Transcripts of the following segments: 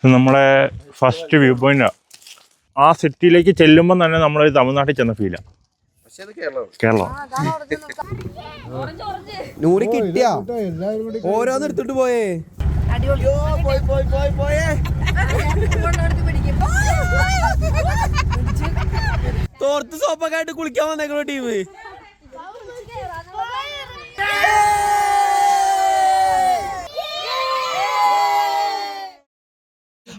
നമ്മളെ first view point. ആ സിറ്റിയിലേക്ക് ചെല്ലുമ്പോൾ തന്നെ നമ്മൾ തമിഴ്നാട്ടിൽ ചെന്ന ഫീലാണ്. കേരളം നൂറ് കിട്ടിയാ ഓരോന്ന് എടുത്തിട്ട് പോയേ. തോർത്ത് സോപ്പൊക്കെ ആയിട്ട് കുളിക്കാൻ വന്നേക്കണോ ടീം.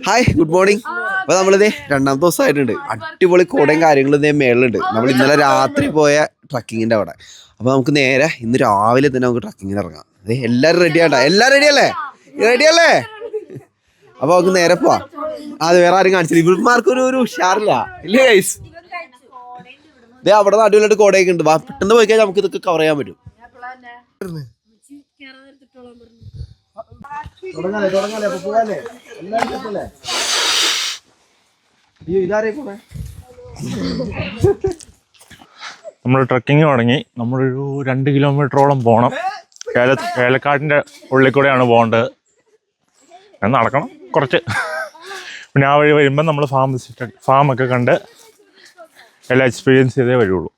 Hi, good morning. അപ്പോൾ നമ്മളിത് രണ്ടാമത്തെ ദിവസമായിട്ടുണ്ട്. അടിപൊളി കോടയും കാര്യങ്ങളും ഇതേ മേളിലുണ്ട്. നമ്മൾ ഇന്നലെ രാത്രി പോയ ട്രക്കിങ്ങിൻ്റെ അവിടെ. അപ്പോൾ നമുക്ക് നേരെ ഇന്ന് രാവിലെ തന്നെ നമുക്ക് ട്രക്കിങ്ങിന് ഇറങ്ങാം. അതെ, എല്ലാവരും റെഡിയാട്ടാ? എല്ലാം റെഡിയല്ലേ? റെഡിയല്ലേ? അപ്പോൾ നമുക്ക് നേരെ പോവാം. അത് വേറെ ആരും കാണിച്ചില്ല. ഇവന്മാർക്കൊരു ഉഷാറില്ല ഇല്ലേ ഗൈസ്? ഇതേ അവിടെ അടിപൊളിയായിട്ട് കോടയൊക്കെ ഉണ്ട്. പെട്ടെന്ന് പോയി കഴിഞ്ഞാൽ നമുക്ക് ഇതൊക്കെ കവർ ചെയ്യാൻ പറ്റും. നമ്മൾ ട്രക്കിങ് തുടങ്ങി. നമ്മളൊരു 2 കിലോമീറ്ററോളം പോകണം. ഏലക്കാടിൻ്റെ ഉള്ളിൽ കൂടെയാണ് പോകേണ്ടത്. നടക്കണം കുറച്ച്. പിന്നെ ആ വഴി വരുമ്പം നമ്മൾ ഫാമൊക്കെ കണ്ട് എല്ലാം എക്സ്പീരിയൻസ് ചെയ്തേ വരുള്ളൂ.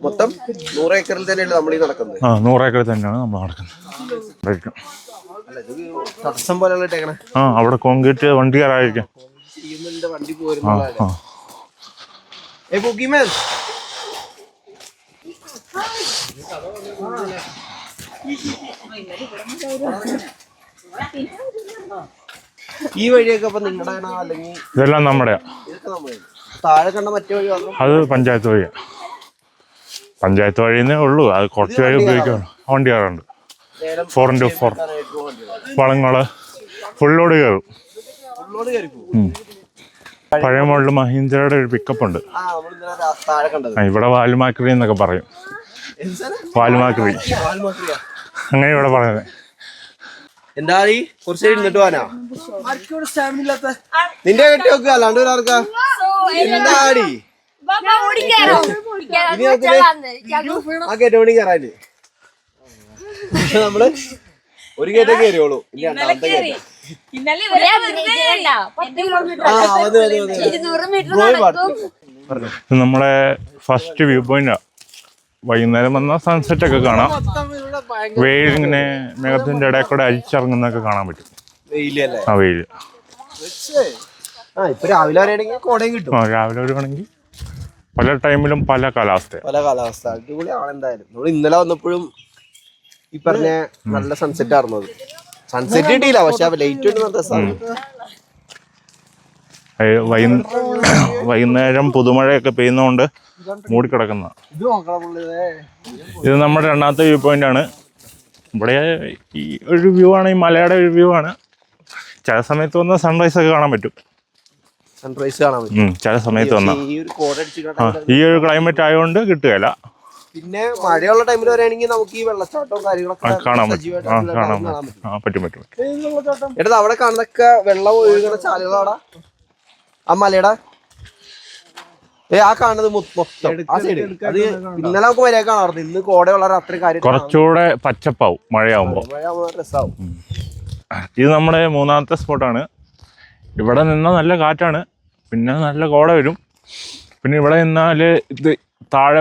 മൊത്തം 100 ഏക്കറിൽ തന്നെയാണ് നമ്മൾ ഈ നടക്കുന്നത്. 100 ഏക്കറിൽ തന്നെയാണ് നമ്മൾ നടക്കുന്നത്. അവിടെ കോൺക്രീറ്റ് വണ്ടി കയറാതിരിക്കാം. ഈ വഴിയൊക്കെ അപ്പൊ നിങ്ങളുടെ അല്ലെങ്കിൽ ഇതെല്ലാം നമ്മുടെയാ. താഴെ കണ്ട മറ്റേ വഴി അത് പഞ്ചായത്ത് വഴിയാ. പഞ്ചായത്ത് വഴിന്നേ ഉള്ളൂ. അത് കുറച്ച് വഴി ഉപയോഗിക്കണം. വണ്ടി കയറുണ്ട്. 4x4 വളങ്ങള് ഫുള്ളോട് കയറും. പഴയ മോഡൽ മഹീന്ദ്രയുടെ ഒരു പിക്കപ്പ് ഉണ്ട്. ഇവിടെ വാൽമാക്രി എന്നൊക്കെ പറയും. വാൽമാക്രി അങ്ങനെ ഇവിടെ പറയുന്നത്. എന്താ കുറച്ച് ഇരുന്നിട്ട് പോവാനാ? നിന്റെ കെട്ടി വെക്കുക, അല്ലാണ്ട് ഒരാൾക്കാ എന്താടി ആ കയറ്റോണി കയറാന്. നമ്മള് ഒരു കയറ്റം കയറിയോളൂ. നമ്മളെ ഫസ്റ്റ് വ്യൂ പോയിന്റാ. വൈകുന്നേരം വന്നാൽ സൺസെറ്റ് ഒക്കെ കാണാം. വെയിൽ ഇങ്ങനെ മേഘത്തിന്റെ ഇടയിൽ കൂടെ അരിച്ചിറങ്ങുന്നൊക്കെ കാണാൻ പറ്റും. ആ വെയില് രാവിലെ വരുവാണെങ്കിൽ പല ടൈമിലും പല കാലാവസ്ഥ. അടിപൊളിയാണ്. എന്തായാലും നമ്മൾ ഇന്നലെ വന്നപ്പോഴും ഈ പറഞ്ഞ നല്ല സൺസെറ്റ് ആയിരുന്നു. സൺസെറ്റ് കിട്ടിയില്ല, പക്ഷെ ലൈറ്റ് വൈകുന്നേരം പുതുമഴയൊക്കെ പെയ്യുന്നതുകൊണ്ട് മൂടിക്കിടക്കുന്ന. ഇത് നമ്മുടെ രണ്ടാമത്തെ വ്യൂ പോയിന്റ് ആണ്. ഇവിടെ ഈ ഒരു വ്യൂ ആണ്, ഈ മലയുടെ ഒരു വ്യൂ ആണ്. ചില സമയത്ത് വന്നാൽ സൺറൈസ് ഒക്കെ കാണാൻ പറ്റും. ചില സമയത്ത് വന്നാൽ ഈ ഒരു ക്ലൈമറ്റ് ആയതുകൊണ്ട് കിട്ടുകയില്ല. പിന്നെ മഴയുള്ള ടൈമിൽ വരികയാണെങ്കിൽ നമുക്ക് ഈ വെള്ളച്ചാട്ടവും കാര്യങ്ങളൊക്കെ കാണാൻ പറ്റും. എടുത്ത് അവിടെ കാണുന്നൊക്കെ വെള്ളം ഒഴുകുന്ന ചാലുകളാടാ. ആ മലയുടെ ആ കാണുന്നത് മൊത്തം ആ സൈഡ്. അത് ഇന്നലെ നമുക്ക് വരെ കാണാറുണ്ട്. ഇന്ന് കോടയുള്ള അത്രയും കാര്യം കുറച്ചുകൂടെ പച്ചപ്പാവും മഴയാവുമ്പോ. രസമാവും. ഇത് നമ്മുടെ മൂന്നാമത്തെ സ്പോട്ടാണ്. ഇവിടെ നിന്നാൽ നല്ല കാറ്റാണ്. പിന്നെ നല്ല കോട വരും. പിന്നെ ഇവിടെ നിന്നാൽ ഇത് താഴെ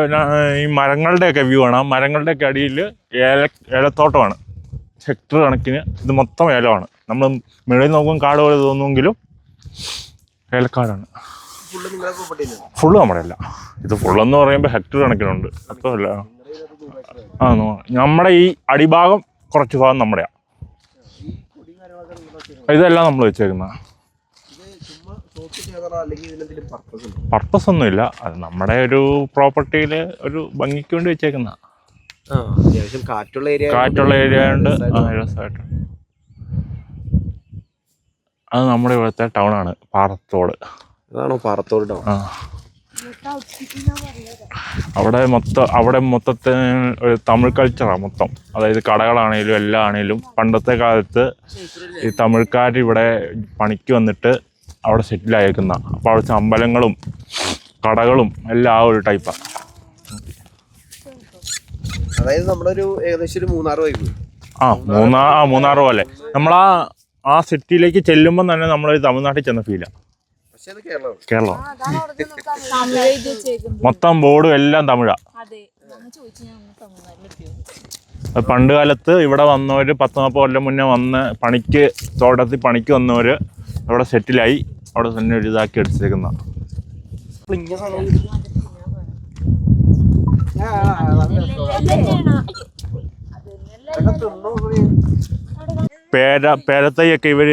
ഈ മരങ്ങളുടെയൊക്കെ വ്യൂ ആണ്. ആ മരങ്ങളുടെയൊക്കെ അടിയിൽ ഏലത്തോട്ടമാണ്. ഹെക്ടർ കണക്കിന് ഇത് മൊത്തം ഏലമാണ്. നമ്മൾ മുകളിൽ നോക്കുമ്പോൾ കാട് പോലെ തോന്നുമെങ്കിലും ഏലക്കാടാണ്. ഫുള്ള് നമ്മുടെ അല്ല. ഇത് ഫുള്ളെന്ന് പറയുമ്പോൾ ഹെക്ടർ കണക്കിനുണ്ട്. അപ്പോൾ അല്ല, നമ്മുടെ ഈ അടിഭാഗം കുറച്ച് ഭാഗം നമ്മുടെയാണ്. ഇതെല്ലാം നമ്മൾ വെച്ചേക്കുന്ന. പർപ്പസ് ഒന്നുമില്ല. അത് നമ്മുടെ ഒരു പ്രോപ്പർട്ടിയിൽ ഒരു ഭംഗിക്ക് വേണ്ടി വെച്ചേക്കുന്ന. കാറ്റുള്ള ഏരിയ ഉണ്ട്. രസമായിട്ട്. അത് നമ്മുടെ ഇവിടുത്തെ ടൗണാണ്, പാറത്തോട്. അതാണോ പാറത്തോട് ടൗൺ? അവിടെ മൊത്തത്തിൽ ഒരു തമിഴ് കൾച്ചറാണ് മൊത്തം. അതായത് കടകളാണേലും എല്ലാം ആണേലും പണ്ടത്തെ കാലത്ത് ഈ തമിഴ്ക്കാർ ഇവിടെ പണിക്ക് വന്നിട്ട് അവിടെ സെറ്റിലായേക്കുന്ന. അപ്പോൾ അവിടുത്തെ അമ്പലങ്ങളും കടകളും എല്ലാം ആ ഒരു ടൈപ്പാണ്. അതായത് നമ്മളൊരു ഏകദേശം ഒരു മൂന്നാർ വൈബ്. മൂന്നാർ പോലെ. നമ്മളാ ആ സിറ്റിയിലേക്ക് ചെല്ലുമ്പോൾ തന്നെ നമ്മൾ തമിഴ്നാട്ടിൽ ചെന്ന ഫീലാണ്. കേരളം മൊത്തം ബോർഡും എല്ലാം തമിഴാണ്. പണ്ട് കാലത്ത് ഇവിടെ വന്നവർ 10-40 കൊല്ലം മുന്നേ വന്ന് പണിക്ക് തോട്ടത്തിൽ പണിക്ക് വന്നവർ അവിടെ സെറ്റിലായി അവിടെ തന്നെ ഒരു ഇതാക്കി എടുത്തേക്കുന്ന. പേരത്തൈയൊക്കെ ഇവർ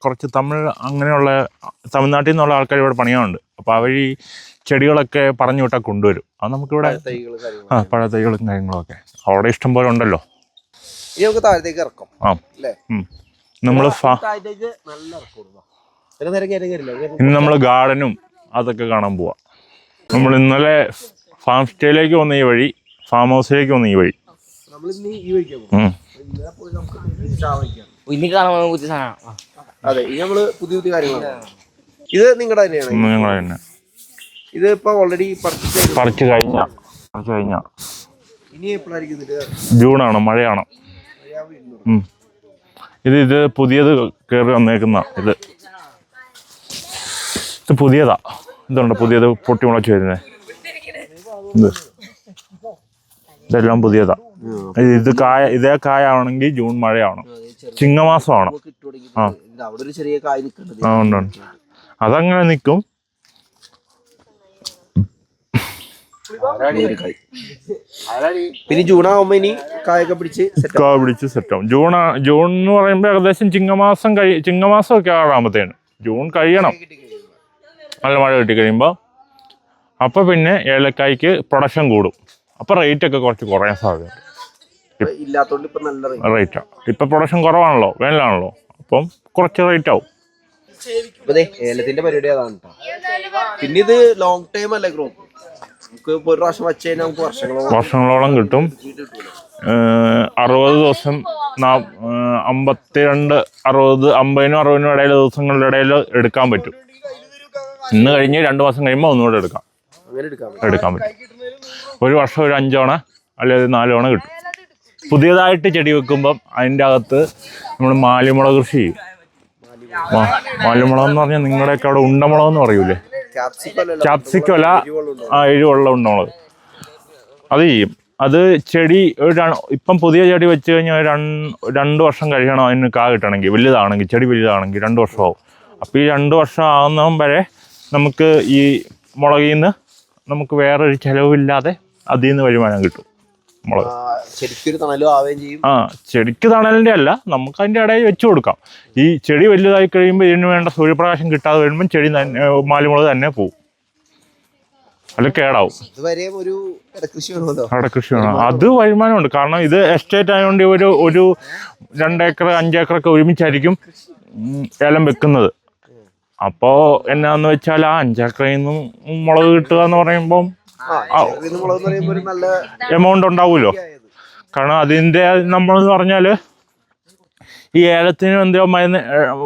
കുറച്ച് തമിഴ് അങ്ങനെയുള്ള തമിഴ്നാട്ടിൽ നിന്നുള്ള ആൾക്കാർ ഇവിടെ പണിയാറുണ്ട്. അപ്പോൾ അവർ ഈ ചെടികളൊക്കെ പറഞ്ഞു വിട്ടാൽ കൊണ്ടുവരും. അത് നമുക്കിവിടെ പഴത്തൈകളും കാര്യങ്ങളൊക്കെ അവിടെ ഇഷ്ടം പോലെ ഉണ്ടല്ലോ. നമ്മൾ ഇന്ന് നമ്മൾ ഗാർഡനും അതൊക്കെ കാണാൻ പോവാം. നമ്മൾ ഇന്നലെ ഫാം സ്റ്റേയിലേക്ക് വന്ന ഈ വഴി, ഫാം ഹൗസിലേക്ക് വന്ന ഈ വഴി. ഇത് നിങ്ങളുടെ തന്നെയാണ്. ഇത് ഇപ്പൊ ഓൾറെഡി പറിച്ചു കഴിഞ്ഞ ജൂണാണോ മഴയാണോ? ഇത് പുതിയത് കയറി വന്നേക്കുന്ന ഇത് പുതിയതാ. ഇതുണ്ട് പുതിയത് പൊട്ടി മുളച്ച് വരുന്നത്. ഇതെല്ലാം പുതിയതാ. ഇതേ കായ ആവണമെങ്കിൽ ജൂൺ മഴയാവണം, ചിങ്ങമാസം ആവണം. ഉണ്ട്. അതങ്ങനെ നിൽക്കും. പിന്നെ ജൂൺ ആവുമ്പോ ഇനി കായൊക്കെ പിടിച്ച് സെറ്റാവും. ജൂൺ എന്ന് പറയുമ്പോ ഏകദേശം ചിങ്ങമാസം ഒക്കെ ആറാമത്തേന്. ജൂൺ കഴിയണം നല്ല മഴ കിട്ടി കഴിയുമ്പോ. അപ്പൊ പിന്നെ ഏലക്കായ്ക്ക് പ്രൊഡക്ഷൻ കൂടും. അപ്പൊ റേറ്റ് ഒക്കെ കുറച്ച് കുറയാൻ സാധ്യതയുണ്ട്. റേറ്റാ ഇപ്പൊ പ്രൊഡക്ഷൻ കുറവാണല്ലോ, വേനലാണല്ലോ. അപ്പം കുറച്ച് റേറ്റ് ആവും. ഏലത്തിന്റെ പരിപാടി അതാണ്. പിന്നെ ഇത് ലോങ് ടൈം അല്ലേ ഗ്രോത്ത്. നമുക്ക് ഒരു പ്രാവശ്യം വെച്ച് കഴിഞ്ഞാൽ നമുക്ക് വർഷങ്ങളോളം കിട്ടും. 60 ദിവസം 52 60 50-നും 60-നും ഇടയിലെ ദിവസങ്ങളുടെ ഇടയിൽ എടുക്കാൻ പറ്റും. ഇന്ന് കഴിഞ്ഞ് 2 മാസം കഴിയുമ്പോൾ ഒന്നുകൂടെ എടുക്കാൻ പറ്റും. ഒരു വർഷം ഒരു 5 തവണ അല്ലെങ്കിൽ 4 തവണ കിട്ടും. പുതിയതായിട്ട് ചെടി വെക്കുമ്പം അതിൻ്റെ അകത്ത് നമ്മൾ മാലിമുളക് കൃഷി ചെയ്യും. മാലിമുളക് എന്ന് പറഞ്ഞാൽ നിങ്ങളുടെയൊക്കെ അവിടെ ഉണ്ടമുളക് എന്ന് പറയൂലേ? ക്യാപ്സിക്കം അല്ല, എരിവുള്ള ഉണ്ടമുളക്. അത് ചെയ്യും. അത് ചെടി ഇപ്പം പുതിയ ചെടി വെച്ച് കഴിഞ്ഞാൽ 2 വർഷം കഴിയണം അതിന് കാ കിട്ടണമെങ്കിൽ. വലുതാണെങ്കിൽ ചെടി വലുതാണെങ്കിൽ 2 വർഷമാവും. അപ്പോൾ ഈ 2 വർഷം ആകുന്നതും വരെ നമുക്ക് ഈ മുളകിൽ നിന്ന് നമുക്ക് വേറൊരു ചിലവില്ലാതെ അതിൽ നിന്ന് വരുമാനം കിട്ടും. മുളക് ചെടിക്ക് തണലിൻ്റെ അല്ല, നമുക്ക് അതിൻ്റെ ഇടയിൽ വെച്ച് കൊടുക്കാം. ഈ ചെടി വലുതായി കഴിയുമ്പോൾ ഇതിന് വേണ്ട സൂര്യപ്രകാശം കിട്ടാതെ വരുമ്പം ചെടി മാലിമുളക് തന്നെ പോവും, അല്ല കേടാവും. ഇടകൃഷി വേണം. അത് വരുമാനമുണ്ട്. കാരണം ഇത് എസ്റ്റേറ്റ് ആയതുകൊണ്ട് ഒരു 2 ഏക്കർ 5 ഏക്കറൊക്കെ ഒരുമിച്ചായിരിക്കും ഏലം വെക്കുന്നത്. അപ്പോൾ എന്നാന്ന് വെച്ചാൽ ആ 5 ഏക്കറിൽ നിന്നും മുളക് കിട്ടുക എന്ന് പറയുമ്പം എമൗണ്ട് ഉണ്ടാവുമല്ലോ. കാരണം അതിൻ്റെ നമ്മളെന്ന് പറഞ്ഞാൽ ഈ ഏലത്തിന് എന്തോ മരുന്ന്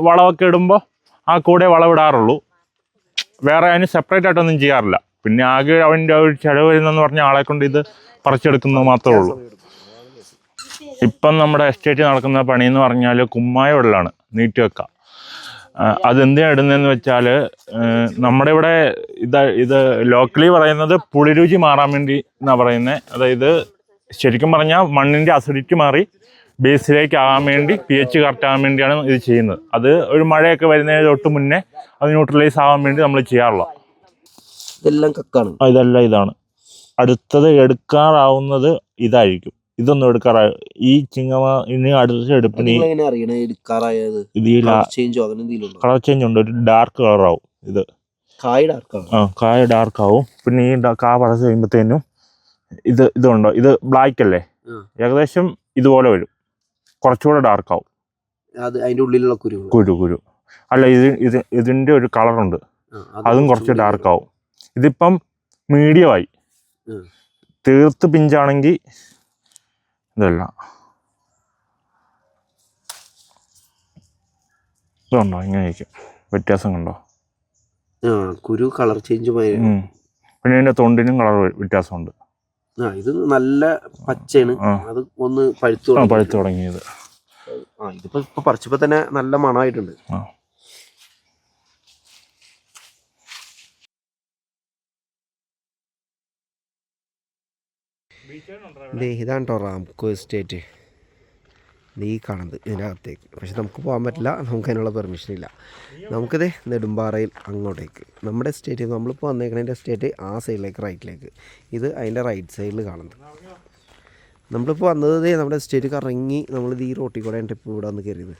വളമൊക്കെ ഇടുമ്പോൾ ആ കൂടെ വളമിടാറുള്ളൂ. വേറെ അതിന് സെപ്പറേറ്റ് ആയിട്ടൊന്നും ചെയ്യാറില്ല. പിന്നെ ആകെ അവൻ്റെ ഒരു ചിലവ് വരുന്നതെന്ന് പറഞ്ഞാൽ ആളെ കൊണ്ട് ഇത് പറിച്ചെടുക്കുന്നത് മാത്രമേ ഉള്ളൂ. ഇപ്പം നമ്മുടെ എസ്റ്റേറ്റ് നടക്കുന്ന പണി എന്ന് പറഞ്ഞാൽ കുമ്മായ വെള്ളമാണ് നീട്ടി വെക്കുക. അതെന്തിനാണ് ഇടുന്നതെന്ന് വെച്ചാൽ നമ്മുടെ ഇവിടെ ഇത് ലോക്കലി പറയുന്നത് പുളിരുചി മാറാൻ വേണ്ടി എന്നാണ് പറയുന്നത്. അതായത് ശരിക്കും പറഞ്ഞാൽ മണ്ണിൻ്റെ അസിഡിറ്റി മാറി ബേസിലേക്ക് ആകാൻ വേണ്ടി pH കറക്റ്റ് ആകാൻ വേണ്ടിയാണ് ഇത് ചെയ്യുന്നത്. അത് ഒരു മഴയൊക്കെ വരുന്നതിന് തൊട്ട് മുന്നേ അത് ന്യൂട്രലൈസ് ആകാൻ വേണ്ടി നമ്മൾ ചെയ്യാറുള്ള. ഇതെല്ലാം ഇതാണ്. അടുത്തത് എടുക്കാറാവുന്നത് ഇതായിരിക്കും. ഇതൊന്നും എടുക്കാറായ ഈ ഇനി അടുത്ത എടുപ്പിന് കളർ ചേഞ്ച് ഉണ്ട്. ഒരു ഡാർക്ക് കളറാവും. ഇത് കായ ഡാർക്ക് ആവും. പിന്നെ ഈ കാ പറിച്ച് കഴിയുമ്പോഴത്തേനും ഇതുണ്ടോ, ഇത് ബ്ലാക്ക് അല്ലേ, ഏകദേശം ഇതുപോലെ വരും. കുറച്ചുകൂടെ ഡാർക്ക് ആവും. അതിന്റെ ഉള്ളിലുള്ള കുരു അല്ല, ഇതിന്റെ ഒരു കളറുണ്ട്, അതും കുറച്ച് ഡാർക്ക് ആവും. ഇതിപ്പം മീഡിയമായി. തീർത്ത് പിഞ്ചാണെങ്കിൽ ഇതല്ല. ഇതുണ്ടോ, ഇങ്ങനെയൊക്കെ വ്യത്യാസം കണ്ടോ? കുരു കളർ ചേഞ്ച്. പിന്നെ അതിന്റെ തൊണ്ടിനും കളർ വ്യത്യാസമുണ്ട്. ഇത് നല്ല പച്ചയാണ്. അത് ഒന്ന് പഴുത്തു തുടങ്ങിയത്. ഇതിപ്പോ പറിച്ചപ്പോ തന്നെ നല്ല മണമായിട്ടുണ്ട്. ഇതാണ് കേട്ടോ റാംകോ എസ്റ്റേറ്റ്. ഈ കാണുന്നത് ഇതിൻ്റെ അകത്തേക്ക്. പക്ഷെ നമുക്ക് പോകാൻ പറ്റില്ല, നമുക്ക് അതിനുള്ള പെർമിഷൻ ഇല്ല. നമുക്കിത് നെടുമ്പാറയിൽ അങ്ങോട്ടേക്ക് നമ്മുടെ എസ്റ്റേറ്റ്, നമ്മളിപ്പോൾ വന്നേക്കണതിൻ്റെ എസ്റ്റേറ്റ് ആ സൈഡിലേക്ക് റൈറ്റിലേക്ക്, ഇത് അതിൻ്റെ റൈറ്റ് സൈഡിൽ കാണുന്നത്. നമ്മളിപ്പോൾ വന്നത് നമ്മുടെ എസ്റ്റേറ്റ് കറങ്ങി നമ്മളിത് ഈ റോട്ടിൽ കൂടെ ഇപ്പോൾ ഇവിടെ വന്ന് കയറിയത്.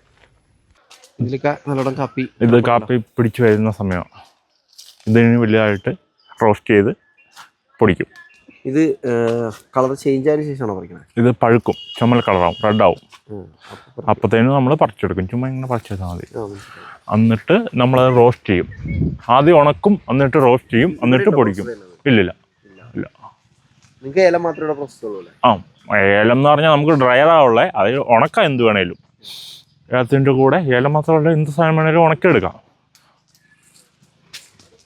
ഇതിലൊക്കെ നല്ലോണം കാപ്പി, ഇത് കാപ്പി പിടിച്ച് വരുന്ന സമയമാണ്. ഇതിന് വലുതായിട്ട് റോസ്റ്റ് ചെയ്ത് പൊടിക്കും. ഇത് കളർ ചേഞ്ച് ആയതിനു ശേഷമാണോ പറിക്കണത്? ഇത് പഴുക്കും, ചുമൽ കളറാവും, റെഡാവും. അപ്പോഴത്തേനും നമ്മൾ പറിച്ചെടുക്കും. ചുമ്മാ ഇങ്ങനെ പറിച്ചെടുത്താൽ മതി. എന്നിട്ട് നമ്മളത് റോസ്റ്റ് ചെയ്യും. ആദ്യം ഉണക്കും, എന്നിട്ട് റോസ്റ്റ് ചെയ്യും, എന്നിട്ട് പൊടിക്കും. ഇല്ലില്ല ഇല്ല. നിങ്ങൾക്ക് ഏലം മാത്രമേ പ്രോസസ് ഉള്ളൂ? ഏലം എന്ന് പറഞ്ഞാൽ നമുക്ക് ഡ്രയറാവുള്ളേ, അത് ഉണക്കാം എന്ത് വേണേലും. ഏലത്തിൻ്റെ കൂടെ ഏലം മാത്രമല്ല എന്ത് സാധനം വേണേലും ഉണക്കിയെടുക്കാം.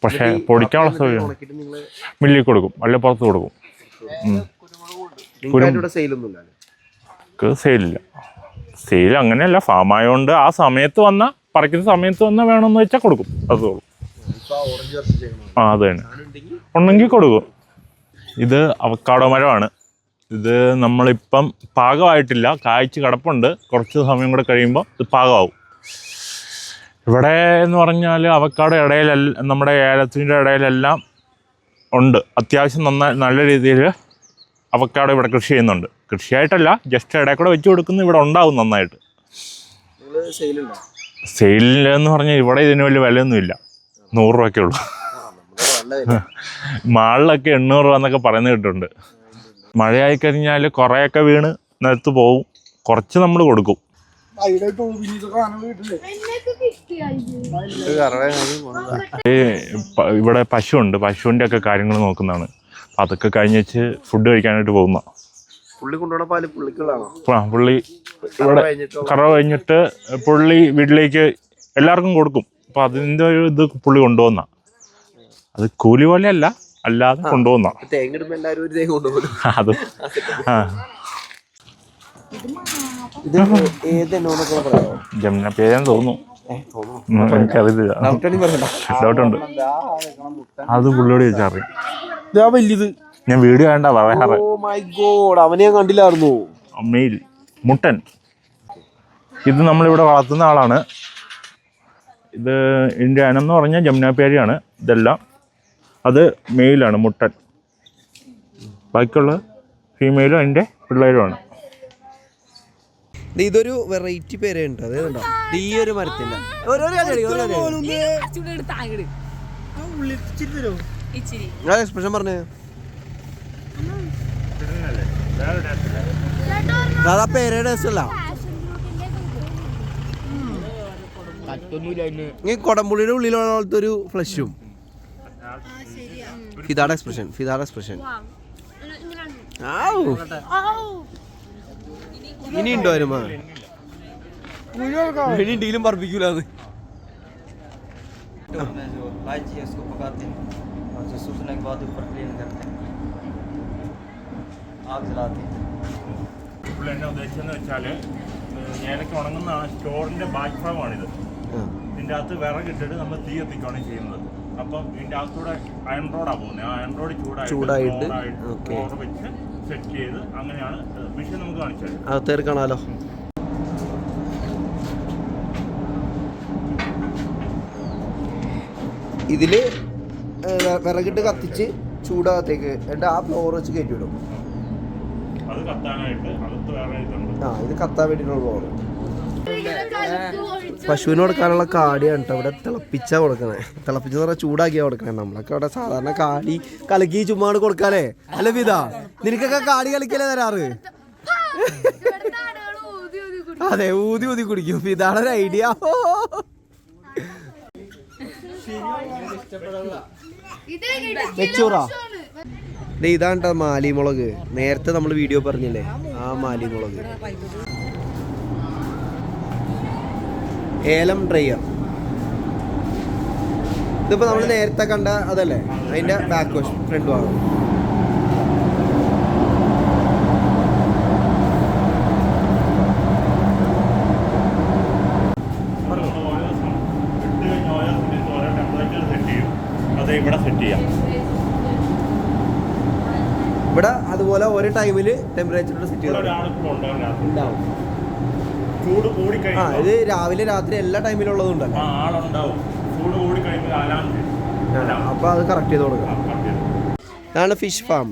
പക്ഷേ പൊടിക്കാനുള്ള സൗകര്യം മില്ലിൽ കൊടുക്കും, അല്ലെ പുറത്ത് കൊടുക്കും. സെയിലില്ല. സെയിൽ അങ്ങനെയല്ല, ഫാമായതുകൊണ്ട് ആ സമയത്ത് വന്നാൽ, പറിക്കുന്ന സമയത്ത് വന്നാൽ വേണമെന്ന് വെച്ചാൽ കൊടുക്കും. അതേ ഉള്ളൂ. അത് തന്നെ ഉണ്ടെങ്കിൽ കൊടുക്കും. ഇത് അവക്കാഡോ മരമാണ്. ഇത് നമ്മളിപ്പം പാകമായിട്ടില്ല, കായ്ച്ച് കിടപ്പുണ്ട്. കുറച്ച് സമയം കൂടെ കഴിയുമ്പോൾ ഇത് പാകമാവും. ഇവിടെ എന്ന് പറഞ്ഞാൽ അവക്കാഡോ ഇടയിലെല്ലാം, നമ്മുടെ ഏലത്തിൻ്റെ ഇടയിലെല്ലാം ഉണ്ട്. അത്യാവശ്യം നല്ല രീതിയിൽ അവക്കാഡോ ഇവിടെ കൃഷി ചെയ്യുന്നുണ്ട്. കൃഷിയായിട്ടല്ല, ജസ്റ്റ് ഇടയിൽ കൂടെ വെച്ച് കൊടുക്കുന്ന ഇവിടെ ഉണ്ടാവും നന്നായിട്ട്. സെയിലെന്ന് പറഞ്ഞാൽ ഇവിടെ ഇതിന് വലിയ വിലയൊന്നുമില്ല, 100 രൂപയ്ക്കേ ഉള്ളൂ. മാളിലൊക്കെ 800 രൂപ എന്നൊക്കെ പറയുന്നത് കേട്ടിട്ടുണ്ട്. മഴയായി കഴിഞ്ഞാൽ കുറേയൊക്കെ വീണ് നിലത്ത് പോവും, കുറച്ച് നമ്മൾ കൊടുക്കും. ഇവിടെ പശുവുണ്ട്, പശുവിൻ്റെ ഒക്കെ കാര്യങ്ങൾ നോക്കുന്നതാണ്. അപ്പം അതൊക്കെ കഴിഞ്ഞിട്ട് ഫുഡ് കഴിക്കാനായിട്ട് പോകുന്ന പുള്ളി ഇവിടെ കറവ കഴിഞ്ഞിട്ട് പുള്ളി വീട്ടിലേക്ക് എല്ലാവർക്കും കൊടുക്കും. അപ്പം അതിൻ്റെ ഒരു ഇത് പുള്ളി കൊണ്ടുപോകുന്ന, അത് കൂലി പോലെയല്ല, അല്ലാതെ കൊണ്ടുപോകുന്ന അത്. ജമുന പേരെന്ന് തോന്നുന്നു, എനിക്കറിയില്ല, ഡൗട്ടുണ്ട്. അത് പുള്ളിയോട് ചോദിച്ചറിയാം. ഞാൻ വീഡിയോ വേണ്ട പറയാറ്. അവനെ കണ്ടില്ലായിരുന്നു. മെയിൽ മുട്ടൻ. ഇത് നമ്മളിവിടെ വളർത്തുന്ന ആളാണ്. ഇത് ഇതിൻ്റെ അനം എന്ന് പറഞ്ഞാൽ ജമുനാപ്പേരിയാണ്. ഇതെല്ലാം അത് മെയിലാണ്, മുട്ടൻ. ബാക്കിയുള്ള ഫീമെയിലും അതിൻ്റെ പിള്ളേരുമാണ്. ഇതൊരു വെറൈറ്റി പേരുണ്ട്. അതേണ്ടോ ഈ ഒരു മരത്തിന്റെ എക്സ്പ്രഷൻ പറഞ്ഞേ. അതാ പേരേ ടേസ്റ്റ് അല്ല. ഈ കൊടംപുള്ളിയുടെ ഉള്ളിലുള്ള പോലത്തെ ഒരു ഫ്ലഷും. ഫിദാടെ എക്സ്പ്രഷൻ. ഇനി ഉണ്ടോ വരുമ്പോ? ഇനി ഡീലും പറപ്പിക്കൂലെന്ന്. എന്നെ ഉദ്ദേശിച്ചെന്ന് വെച്ചാൽ ഏലക്ക ഉണങ്ങുന്ന സ്റ്റോറിന്റെ ബാക്ക് ഭാഗമാണിത്. ഇതിൻ്റെ അകത്ത് വിറകിട്ടിട്ട് നമ്മൾ തീ എത്തിക്കുകയാണ് ചെയ്യുന്നത്. അപ്പം ഇതിൻ്റെ അകത്തൂടെ അയൺ റോഡാണ് പോകുന്നത്. ആ അയൺ റോഡ് ചൂടായിട്ട് വെച്ച് സെറ്റ് ചെയ്ത് അങ്ങനെയാണ് വിഷയം നമുക്ക് കാണിച്ചത്. അകത്തേറി കാണാലോ. ഇതില് വിറകിട്ട് കത്തിച്ച് ചൂടാകത്തേക്ക് എന്നിട്ട് ആ ഫ്ലോർ വെച്ച് കയറ്റി വിടും. അത് കത്താനായിട്ട് അകത്ത് വേറെ ഇതുണ്ട്. ഇത് കത്താൻ വേണ്ടിയിട്ടുള്ള ഫ്ലോർ. പശുവിന് കൊടുക്കാനുള്ള കാടിയാണ് കേട്ടോ ഇവിടെ തിളപ്പിച്ചാ കൊടുക്കണേ. തിളപ്പിച്ചെന്ന് പറഞ്ഞാൽ ചൂടാക്കിയാ കൊടുക്കണേ. നമ്മളൊക്കെ ഇവിടെ സാധാരണ കാടി കലക്കി ചുമ്മാട് കൊടുക്കാലേ. അല്ല വിതാ, നിനക്കൊക്കെ കാടി കളിക്കലേ തരാറ്? അതെ, ഊതി ഊതി കുടിക്കും. ഇതാണ് ഒരു ഐഡിയ. വെച്ചൂറാ. ഇതാണ് കേട്ടോ മാലിമുളക്. നേരത്തെ നമ്മൾ വീഡിയോ പറഞ്ഞില്ലേ, ആ മാലിമുളക്. ഏലം ഡ്രയർ. ഇതിപ്പോൾ നമ്മൾ നേരത്തെ കണ്ട അതല്ലേ, അതിൻ്റെ ബാക്ക് വശം, ഫ്രണ്ട് ഭാഗം. ഓരോ ടെമ്പറേച്ചർ സെറ്റ് ചെയ്യും. അത് ഇവിടെ സെറ്റ് ചെയ്യാം. ഇവിടെ അതുപോലെ ഓരോ ടൈമിൽ ടെമ്പറേച്ചർ സെറ്റ് ചെയ്യും. ഉണ്ടാവും. ചൂട് കൂടി കഴിഞ്ഞാൽ ഇത് രാവിലെ രാത്രി എല്ലാ ടൈമിലുള്ളതും ഉണ്ടല്ലോ. ആളുണ്ടാവും. ചൂട് കൂടി കഴിയുമ്പോൾ അലാം ചെയ്യും. അപ്പോൾ അത് കറക്റ്റ് ചെയ്ത് കൊടുക്കാം. ഇതാണ് ഫിഷ് ഫാം.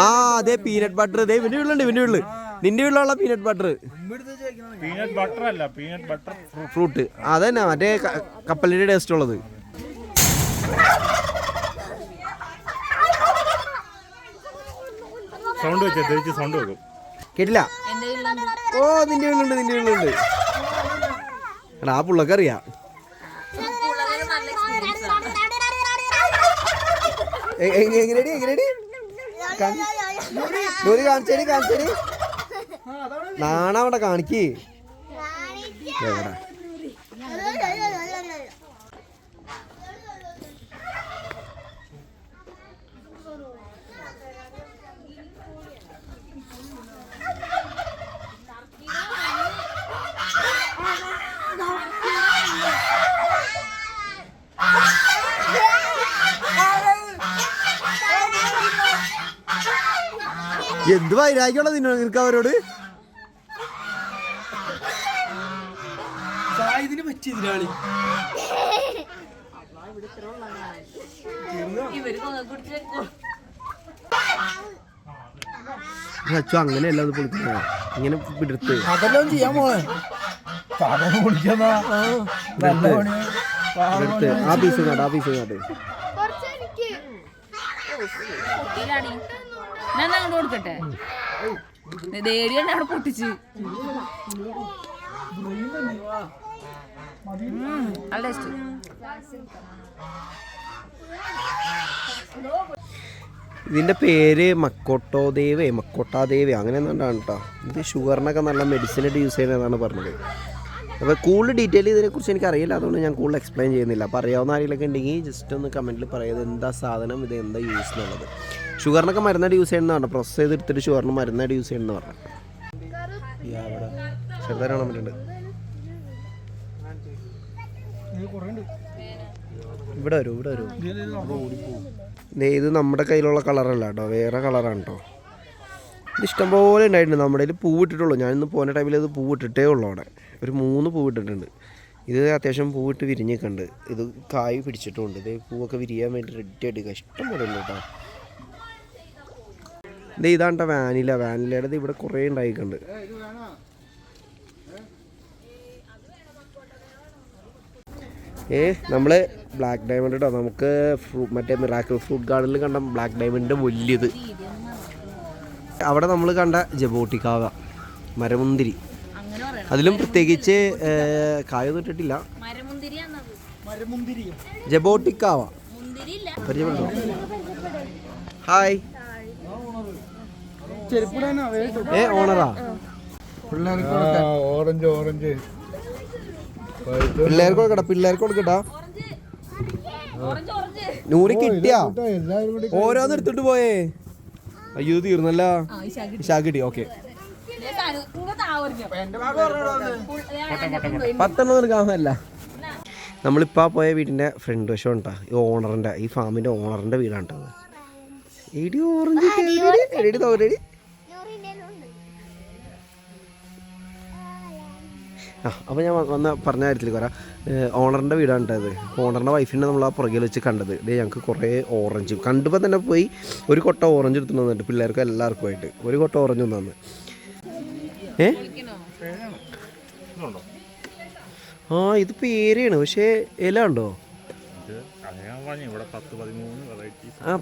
ആ അതെ പീനട്ട് ബട്ടർ. ഇതേ ഇവന്റെ വീട്ടിലുണ്ട്. നിന്റെ വീട്ടിലുള്ള പീനട്ട് ബട്ടർ. പീനട്ട് ബട്ടർ അല്ല, പീനട്ട് ബട്ടർ ഫ്രൂട്ട്. അതന്നെ മറ്റേ കപ്പലിന്റെ ടേസ്റ്റ് ഉള്ളത്. സൗണ്ട് വെച്ചാൽ തിരിച്ച് സൗണ്ട് വെക്കും. കേട്ടില്ല? ഓ നിന്റെ വീട്ടിലുണ്ട്. എടാ ആ പുള്ളക്കറിയാം. എങ്ങനെയടി കാണിച്ചേടി നാണവിടെ കാണിക്ക്. എവിടെ എന്ത് വൈരാഗ്യമുള്ള നിനക്ക് അവരോട്? അച്ചു അങ്ങനെയല്ല അത് പൊളിക്കുന്ന. ഇങ്ങനെ പിടുത്ത് അതെല്ലാം ചെയ്യാൻ പോണേ. ആ പീസ് കാട്ട്. കൊടുക്കട്ടെ അവിടെ പൊട്ടിച്ച് നല്ല ടേസ്റ്റ്. ഇതിൻ്റെ പേര് മക്കോട്ടാദേവി അങ്ങനെ എന്താണ് കേട്ടോ. ഇത് ഷുഗറിനൊക്കെ നല്ല മെഡിസിനായിട്ട് യൂസ് ചെയ്യുന്നതാണ് പറഞ്ഞത്. അപ്പോൾ കൂടുതൽ ഡീറ്റെയിൽ ഇതിനെക്കുറിച്ച് എനിക്കറിയില്ല, അതുകൊണ്ട് ഞാൻ കൂടുതൽ എക്സ്പ്ലെയിൻ ചെയ്യുന്നില്ല. അപ്പോൾ അറിയാവുന്ന ആരെങ്കിലൊക്കെ ഉണ്ടെങ്കിൽ ജസ്റ്റ് ഒന്ന് കമൻറ്റിൽ പറയുന്നത് എന്താ സാധനം, ഇത് എന്താ യൂസ് എന്നുള്ളത്. ഷുഗറിനൊക്കെ മരുന്നായിട്ട് യൂസ് ചെയ്യണമെന്നാണ്, പ്രോസസ് ചെയ്തെടുത്തിട്ട് ഷുഗറിന് മരുന്നായിട്ട് യൂസ് ചെയ്യണമെന്ന് പറഞ്ഞു. ചെറുതായിട്ട് കാണാൻ പറ്റുന്നുണ്ട്. ഇവിടെ വരൂ. ഇത് നമ്മുടെ കയ്യിലുള്ള കളറല്ല കേട്ടോ, വേറെ കളറാണ് കേട്ടോ. ഇത് ഇഷ്ടംപോലെ ഉണ്ടായിട്ടുണ്ട്. നമ്മുടെ കയ്യിൽ പൂവിട്ടിട്ടുള്ളൂ. ഞാനിന്ന് പോകുന്ന ടൈമിൽ ഇത് പൂവിട്ടിട്ടേ ഉള്ളൂ. അവിടെ ഒരു 3 പൂവിട്ടിട്ടുണ്ട്. ഇത് അത്യാവശ്യം പൂവിട്ട് വിരിഞ്ഞിട്ടുണ്ട്. ഇത് കായ് പിടിച്ചിട്ടുമുണ്ട്. ഇത് പൂവൊക്കെ വിരിയാൻ വേണ്ടി റെഡി ആയിട്ട് ഇഷ്ടംപോലെ ഉണ്ട് കേട്ടോ. ഇതാണ് കേട്ടോ വാനിലയുടെ ഇവിടെ കുറേ ഉണ്ടായിട്ടുണ്ട്. നമ്മൾ ബ്ലാക്ക് ഡയമണ്ട് കേട്ടോ. നമുക്ക് മറ്റേ മിറാക്കിൾ ഫ്രൂട്ട് ഗാർഡനിൽ കണ്ട ബ്ലാക്ക് ഡയമണ്ടിൻ്റെ വലിയത്. അവിടെ നമ്മൾ കണ്ട ജബോട്ടിക്കാവ മരമുന്തിരി. അതിലും പ്രത്യേകിച്ച് കായൊന്നും ഇട്ടിട്ടില്ല. ജബോട്ടിക്കാവ പരിചയപ്പെട്ടോ? ഹായ്. ഓണറാ? ഓറഞ്ച് പിള്ളേർക്ക് കൊടുക്കട്ടാ. നൂറ് കിട്ടിയാ? ഓരോന്ന് എടുത്തിട്ട് പോയേ. അയ്യോ തീർന്നല്ല. ഇഷാ കിട്ടി. ഓക്കെ 10 എടുക്കാമല്ല. നമ്മളിപ്പോൾ പോയ വീടിൻ്റെ ഫ്രണ്ട് വശം ഉണ്ടാ ഈ ഓണറിൻ്റെ, ഈ ഫാമിൻ്റെ ഓണറിൻ്റെ വീടാണ് കേട്ടോ. എടി ഓറഞ്ച് തോരടി. അപ്പോൾ ഞാൻ പറഞ്ഞ കാര്യത്തിൽ വരാം. ഓണറിൻ്റെ വീടാണ് കേട്ടത്. ഓണറിൻ്റെ വൈഫിനെ നമ്മൾ ആ പുറകിൽ വെച്ച് കണ്ടത്. ഇത് ഞങ്ങൾക്ക് കുറേ ഓറഞ്ച് കണ്ടപ്പോൾ തന്നെ പോയി ഒരു കൊട്ട ഓറഞ്ച് എടുത്തു തന്നിട്ട് പിള്ളേർക്ക് എല്ലാവർക്കുമായിട്ട് ഒരു കൊട്ട ഓറഞ്ച് തന്നു. ഇത് പേരയാണ്, പക്ഷേ ഇല ഉണ്ടോ?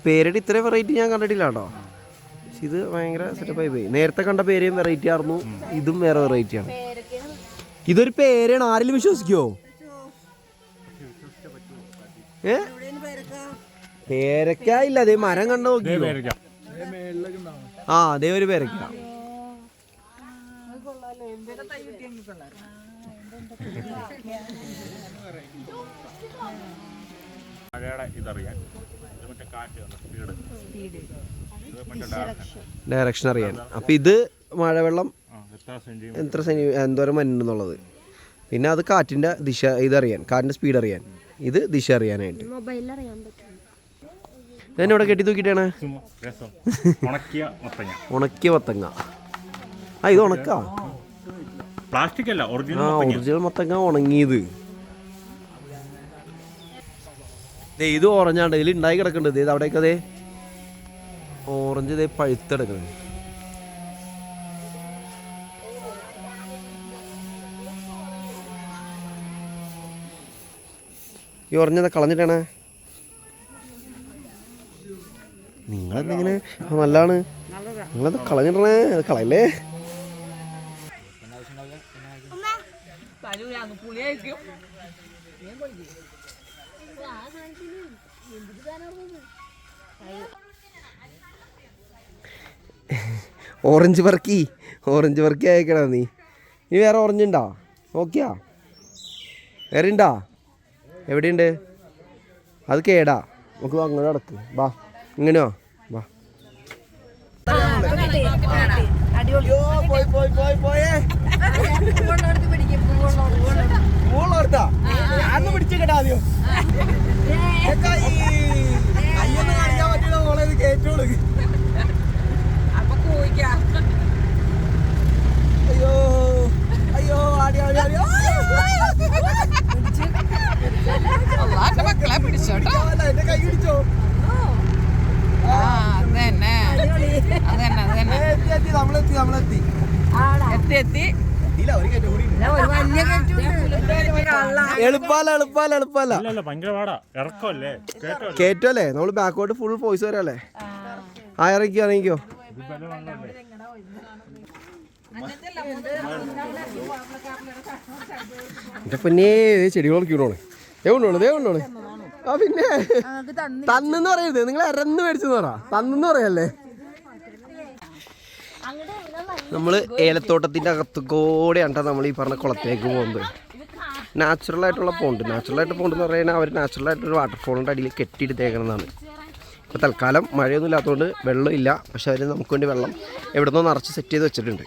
പേരയുടെ ഇത്രയും വെറൈറ്റി ഞാൻ കണ്ടിട്ടില്ല കേട്ടോ. പക്ഷെ ഇത് ഭയങ്കര സെറ്റപ്പായി പോയി. നേരത്തെ കണ്ട പേരയും വെറൈറ്റി ആയിരുന്നു, ഇതും വേറെ വെറൈറ്റിയാണ്. ഇതൊരു പേരാണ്. ആരെങ്കിലും വിശ്വസിക്കുവോ? പേരക്ക ഇല്ല. അതേ മരം കണ്ടു നോക്കിയോ? അതേ ഒരു പേരക്ക. മഴയുടെ ഇതറിയാൻ കാറ്റ് സ്പീഡ് ഡയറക്ഷൻ അറിയാൻ. അപ്പം ഇത് മഴവെള്ളം എത്ര എന്തോരം മഞ്ഞെന്നുള്ളത്. പിന്നെ അത് കാറ്റിൻ്റെ ദിശ ഇതറിയാൻ, കാറ്റിൻ്റെ സ്പീഡ് അറിയാൻ. ഇത് ദിശ അറിയാനായിട്ട്. ഞാൻ ഇവിടെ കെട്ടി തൂക്കിയിട്ടാണ് ഉണക്കിയ മത്തങ്ങ. ആ ഇത് ഉണക്കാ, പ്ലാസ്റ്റിക് അല്ല, ഒറിജിനൽ മത്തങ്ങ ഉണങ്ങിയത്. ഇത് ഓറഞ്ചാണ്ട്, ഇതിൽ ഉണ്ടായി കിടക്കുന്നുണ്ട്. ഇത് അവിടെയൊക്കെ അതേ ഓറഞ്ച് ഇതേ പഴുത്തെടുക്കണം. ഈ ഓറഞ്ച് കളഞ്ഞിട്ടാണ് നിങ്ങളെന്തെങ്ങനെ നല്ലതാണ്, നിങ്ങളത് കളഞ്ഞിട്ടേ, അത് കളയല്ലേ. ഓറഞ്ച് പറക്കി അയക്കണ നീ. ഇനി വേറെ ഓറഞ്ച് ഉണ്ടോ നോക്കിയാ? വേറെ ഉണ്ടോ? എവിടെയുണ്ട്? അത് കേടാ, നമുക്ക് അങ്ങനെ നടക്ക്. വാ ഇങ്ങനെയോ വാ. മക്കളെ പിടിച്ചോട്ടോ. എളുപ്പല്ല കേറ്റല്ലേ, നമ്മള് ബാക്കോട്ട് ഫുൾ പോയിസ് വരല്ലേ. ആ ഇറങ്ങിക്കോ. എന്റെ പിന്നെ ചെടി വളർത്തിക്കോളെ. ദേവുണ്ടോണ്. ആ പിന്നെ തന്നെന്ന് പറയരുത്, നിങ്ങൾ ഇറന്ന് മേടിച്ചെന്ന് പറ. തന്നെന്ന് പറയല്ലേ. നമ്മള് ഏലത്തോട്ടത്തിന്റെ അകത്തുകൂടെയാണ് നമ്മൾ ഈ പറഞ്ഞ കുളത്തിലേക്ക് പോകുന്നത്. നാച്ചുറലായിട്ടുള്ള പോണ്ട് എന്ന് പറയുന്നത് അവർ നാച്ചുറലായിട്ടൊരു വാട്ടർഫോളിൻ്റെ അടിയിൽ കെട്ടിയെടുത്തേക്കണമെന്നാണ്. ഇപ്പോൾ തൽക്കാലം മഴയൊന്നും ഇല്ലാത്തതുകൊണ്ട് വെള്ളമില്ല, പക്ഷെ അവർ നമുക്ക് വേണ്ടി വെള്ളം എവിടെ നിന്നോ നിറച്ച് സെറ്റ് ചെയ്ത് വെച്ചിട്ടുണ്ട്.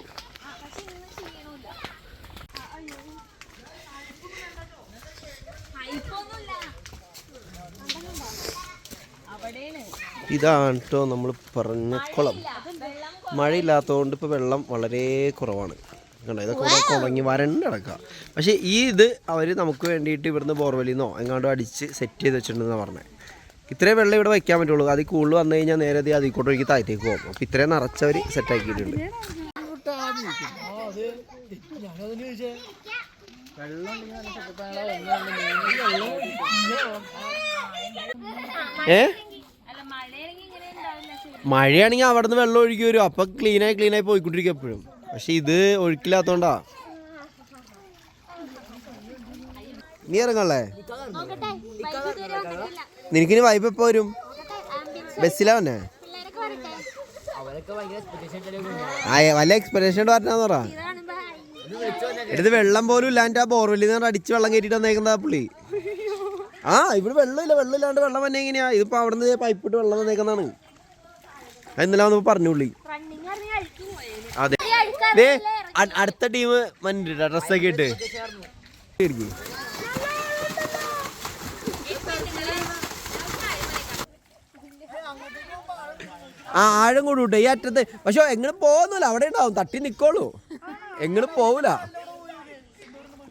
ഇതാണ് കേട്ടോ നമ്മൾ പറഞ്ഞ കുളം. മഴയില്ലാത്തതുകൊണ്ട് ഇപ്പോൾ വെള്ളം വളരെ കുറവാണ്. കണ്ടോ, ഇതൊക്കെ കുളങ്ങി വരണ്ട് കിടക്കുക. പക്ഷേ ഇത് അവർ നമുക്ക് വേണ്ടിയിട്ട് ഇവിടുന്ന് ബോർവെല്ലിൽ നിന്നോ എങ്ങാണ്ടോ അടിച്ച് സെറ്റ് ചെയ്ത് വെച്ചിട്ടുണ്ടെന്നാണ് പറഞ്ഞത്. ഇത്രയും വെള്ളം ഇവിടെ വയ്ക്കാൻ പറ്റുള്ളൂ. അതിൽ കൂടുതൽ വന്നു കഴിഞ്ഞാൽ നേരെ അതിൽക്കോട്ട് ഒഴുകി താഴത്തേക്ക് പോകും. അപ്പോൾ ഇത്രയും നിറച്ചവർ സെറ്റാക്കിയിട്ടുണ്ട്. മഴയാണെങ്കിൽ അവിടെ നിന്ന് വെള്ളം ഒഴുകി വരും. അപ്പം ക്ലീനായി പോയിക്കൊണ്ടിരിക്കും എപ്പോഴും. പക്ഷെ ഇത് ഒഴുക്കില്ലാത്തോണ്ടാ. നീ ഇറങ്ങല്ലേ? നിനക്കിനി വൈബ് എപ്പോ വരും? ബസ്സിലാ തന്നെ? വല്ല എക്സ്പെക്ടേഷൻ പറഞ്ഞാന്ന് പറ. എടുത്ത് വെള്ളം പോലും ഇല്ലാണ്ട് ആ ബോർവെല്ലിൽ നിന്ന് അടിച്ച് വെള്ളം കയറ്റിട്ട് വന്നേക്കുന്നതാ പുള്ളി. ആ ഇവിടെ വെള്ളമില്ലാണ്ട് വെള്ളം തന്നെ എങ്ങനെയാ? ഇതിപ്പോ അവിടെ നിന്ന് പൈപ്പിട്ട് വെള്ളം വന്നേക്കുന്നതാണ്. ഇന്നലെ വന്നപ്പോ പറഞ്ഞു പുള്ളി. അതെ, അടുത്ത ടീം മഞ്ഞിട്ടാ ഡ്രസ്സൊക്കെ ഇട്ട്. ആ ആഴം കൂടെ ഈ അറ്റത്ത്. പക്ഷെ എങ്ങനെ പോകുന്നില്ല, അവിടെ ഉണ്ടാവും, തട്ടി നിക്കോളൂ, എങ്ങനെ പോവൂല.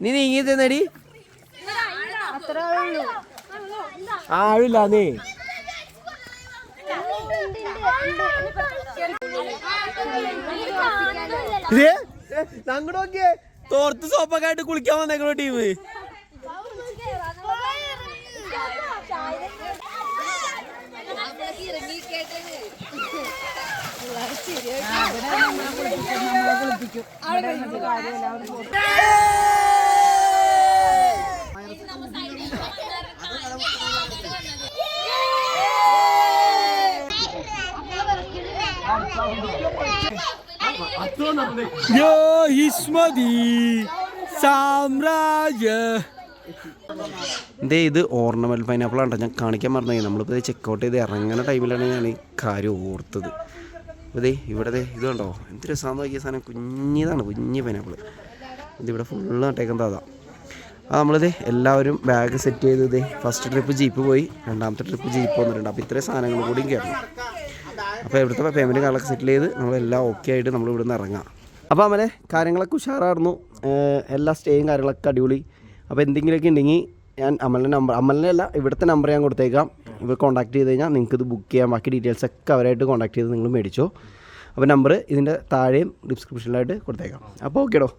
നീ നീങ്ങി തന്നടി. ആഴില്ല നീ. ഞങ്ങടെ നോക്കിയേ, തോർത്ത് സോപ്പൊക്കെ ആയിട്ട് കുളിക്കാൻ വന്നേക്കണോ ടീം. ഇത് ഓർണമെന്റ് പൈനാപ്പിൾ ആണ്. ഞാൻ കാണിക്കാൻ മറന്നു. നമ്മളിപ്പോൾ ചെക്കൗട്ട് ചെയ്ത് ഇറങ്ങുന്ന ടൈമിലാണ് ഞാൻ ഈ കാര്യം ഓർത്തത്. അതെ ഇവിടെ ഇത് കണ്ടോ എന്ത് രസമാണെന്ന് നോക്കിയ സാധനം കുഞ്ഞിതാണ് കുഞ്ഞ് പൈനാപ്പിൾ ഇതിവിടെ ഫുള്ള് നട്ടേക്കുന്നത് അതാ നമ്മളിത് എല്ലാവരും ബാഗ് സെറ്റ് ചെയ്ത് ഇതേ ഫസ്റ്റ് ട്രിപ്പ് ജീപ്പ് പോയി രണ്ടാമത്തെ ട്രിപ്പ് ജീപ്പ് വന്നിട്ടുണ്ട് അപ്പോൾ ഇത്രയും സാധനങ്ങൾ കൂടിയും കയറണം അപ്പോൾ ഇവിടുത്തെ പേയ്മെൻറ്റ് കാര്യങ്ങളൊക്കെ സെറ്റിൽ ചെയ്ത് നമ്മളെല്ലാം ഓക്കെ ആയിട്ട് നമ്മൾ ഇവിടെ നിന്ന് ഇറങ്ങാം അപ്പോൾ അമ്മലെ കാര്യങ്ങളൊക്കെ ഉഷാറായിരുന്നു എല്ലാ സ്റ്റേയും കാര്യങ്ങളൊക്കെ അടിപൊളി അപ്പോൾ എന്തെങ്കിലുമൊക്കെ ഉണ്ടെങ്കിൽ ഞാൻ അമലിൻ്റെ അല്ല ഇവിടുത്തെ നമ്പർ ഞാൻ കൊടുത്തേക്കാം ഇവർ കോൺടാക്ട് ചെയ്ത് കഴിഞ്ഞാൽ നിങ്ങൾക്ക് ഇത് ബുക്ക് ചെയ്യാം ബാക്കി ഡീറ്റെയിൽസൊക്കെ അവരായിട്ട് കോൺടാക്ട് ചെയ്ത് നിങ്ങൾ മേടിച്ചോ അപ്പോൾ നമ്പർ ഇതിൻ്റെ താഴെയും ഡിസ്ക്രിപ്ഷനിലായിട്ട് കൊടുത്തേക്കാം അപ്പോൾ ഓക്കേടോ